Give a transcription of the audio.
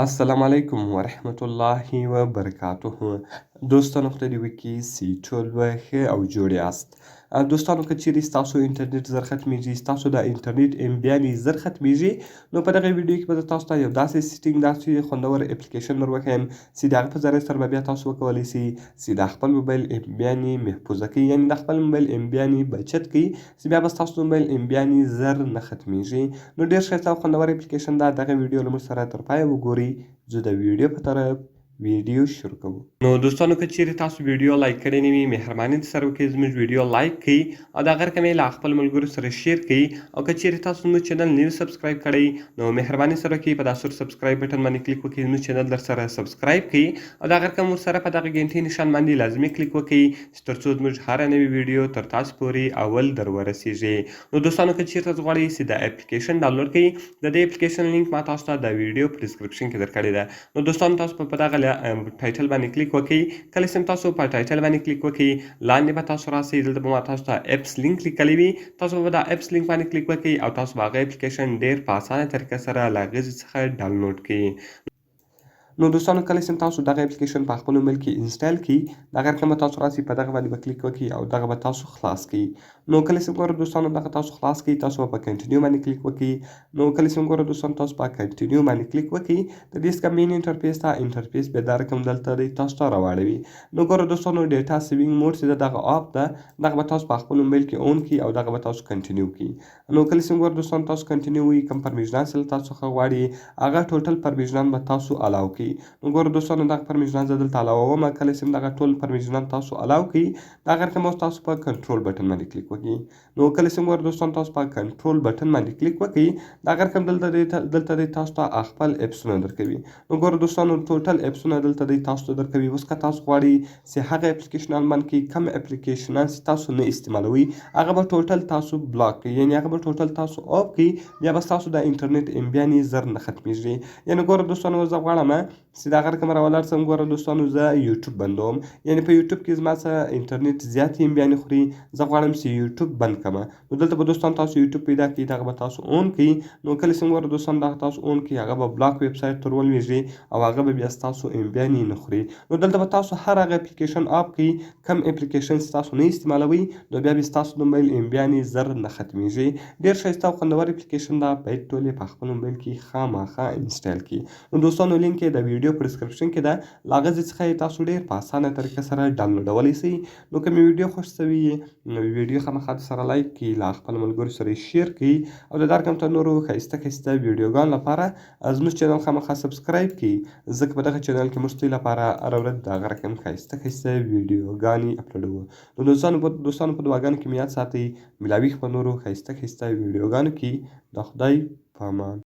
السلام علیکم ورحمت الله وبرکاته. دوستانو خدای دې وکړي چې ټول به ښه او جوړ یاست. دوستانو که چیرې ستاسو انټرنیټ زر ختمیږي، ستاسو د انټرنیټ MB زر ختمیږي، نو په دغه ویډیو کې به زه تاسو ته یو داسې سیټینګ، داسې خوندور اپلیکیشن در وښیم چې د هغه په ذریعه سره به بیا تاسو وکولی سئ چې د خپل موبایل MB محفوظه کړئ، یعنې د خپل موبایل MB بچت کړئ چې بیا به ستاسو د موبایل MB زر نه ختمیږي. نو ډېر ښایسته او خوندور اپلیکیشن ده. دغه ویډیو له موږ سره تر پایه وګورئ. زه د ویډیو په طرف ویډیو شروع کوم. نو دوستانو که چیرې تاسو ویډیو لایک کړی نه وي، مهرباني د سره وکړئ زموږ ویډیو لایک کړئ او د هغه رقم یې له خپلو ملګرو سره شیر کړئ. او که چیرې تاسو زموږ چینل نه یو سبسکرایب کړی، نو مهرباني سره وکړئ په دا سور سبسکرایب بټن باندې کلیک وکړئ، زموږ چینل در سره سبسکرایب کړئ او د هغه رقم ورسره په دغه ګنټۍ نښان باندې لازمي کلیک وکړئ چې تر څو زموږ هره نوې ویډیو تر تاسو پورې اول در ورسیږي. نو دوستانو که چیرته غواړئ چې د اپلیکیشن ډاونلوډ کړئ، د دې اپلیکیشن لینک ما تاسو ته د ویډیو په ډسکرپشن کې درکړې ده. نو دوستانو تاسو په دغه ټایټل باندې کلیک وکړئ. کله چې تاسو په ټایټل باندې کلیک وکړئ، لاندې به تاسو راسئ، دلته به ما تاسو ته اپس لینک لیکلی وي. تاسو به د اپس لینک باندې کلیک وکړئ او تاسو به هغه اپلیکیشن ډېر په اسانه طریقه سره له هغې ځای څخه ډاونلوډ کړئ. نو دوستانو کله چې تاسو دغه اپلیکیشن په خپل موبایل کې انسټال کړئ، دغه رقم به تاسو راسئ، په دغه باندې به کلیک وکړئ او دغه به تاسو خلاص کړئ. نو کله چې ګوره دوستانو دغه تاسو خلاص کړئ، تاسو به په کنټینیو باندې کلیک وکړئ. نو کله چې ګوره دوستانو تاسو په کنټینیو باندې کلیک وکړئ، د دې څخه مین انټرفیس ته انټرفیس بیا دا رقم دلته دی تاسو ته راواړوي. نو ګوره دوستانو ډیټا سیوینګ موډ چې دغه اپ ده، دغه به تاسو په خپل موبایل کې اون کړئ او دغه به تاسو کنټینیو کړئ. نو کله چې ګوره دوستانو تاسو کنټینیو وي، کوم پرمیشنانس له تاسو څخه غواړي هغه ټوټل پرمیشنان به تاسو الاو کړئ. نو ګوره دوستانو دغه پرمیشنان زه دلته الاووم. کله چې دغه ټول پرمیشنان تاسو الاو کړئ، دغه رقم اوس تاسو په کنټرول بټن باندې کلیک وکړئ. نو کله چې ګوره دوستانو تاسو په کنټرول بټن باندې کلیک وکړئ، دغه رقم دلته دی تاسو ته خپل اپسونه درکوي. نو ګوره دوستانو ټوټل اپسونه دلته دی تاسو ته درکوي. اوس که تاسو غواړئ چې هغه اپلیکیشنان بند کړئ، کوم اپلیکیشنان چې تاسو نه استعمالوئ هغه به ټوټل تاسو بلاک کړئ، یعنې هغه به ټوټل تاسو آف کړئ، بیا به ستاسو د انټرنیټ MB زر نه ختمیږي. یعنې ګوره دوستانو زه غواړم چې دغه رقم راولاړ سم. ګوره دوستانو زه یوټیوب بندوم، یعنې په یوټیوب کې زما څه انټرنیټ زیات MB خوري، زه غواړم چې یوټیوب بند کړم. نو دلته به دوستانو تاسو یوټیوب پیدا کړئ، دغه به تاسو اون کړئ. نو کله چې ګوره دوستانو دغه تاسو اون کړئ، هغه به بلاک ویب سایټ ته ولویږي او هغه به بیا ستاسو MB نه خوري. نو دلته به تاسو هر هغه اپلیکیشن آف کړئ، کوم اپلیکیشن چې تاسو نه استعمالوئ، نو بیا به ستاسو د موبایل MB زر نه ختمیږي. ډېر ښایسته او خوندور اپلیکیشن ده، باید ټول یې په خپل موبایل کې خامخا انسټال کړئ. نو دوستانو لینک یې د ویډیو په ډسکرپشن کې ده، له هغه ځای څخه یې تاسو ډېر په اسانه طریقه سره ډاونلوډولی سئ. نو که مې ویډیو خوښ سوي وي، نو ویډیو خامخا سره لایک کړئ، له خپلو ملګرو سره یې شیر کړئ او د دا رقم ته نورو ښایسته ویډیوګانو لپاره زموږ چینل خامخا سبسکرایب کړئ، ځکه په دغه چینل کې موږ ستاسو لپاره هره ورځ د هغه رقم ښایسته ویډیوګانې اپلوډوو. نو دوستانو په دعاګانو کې مې یاد ساتئ. ملاویږو په نورو ښایسته ویډیوګانو کې. د خدای په امان.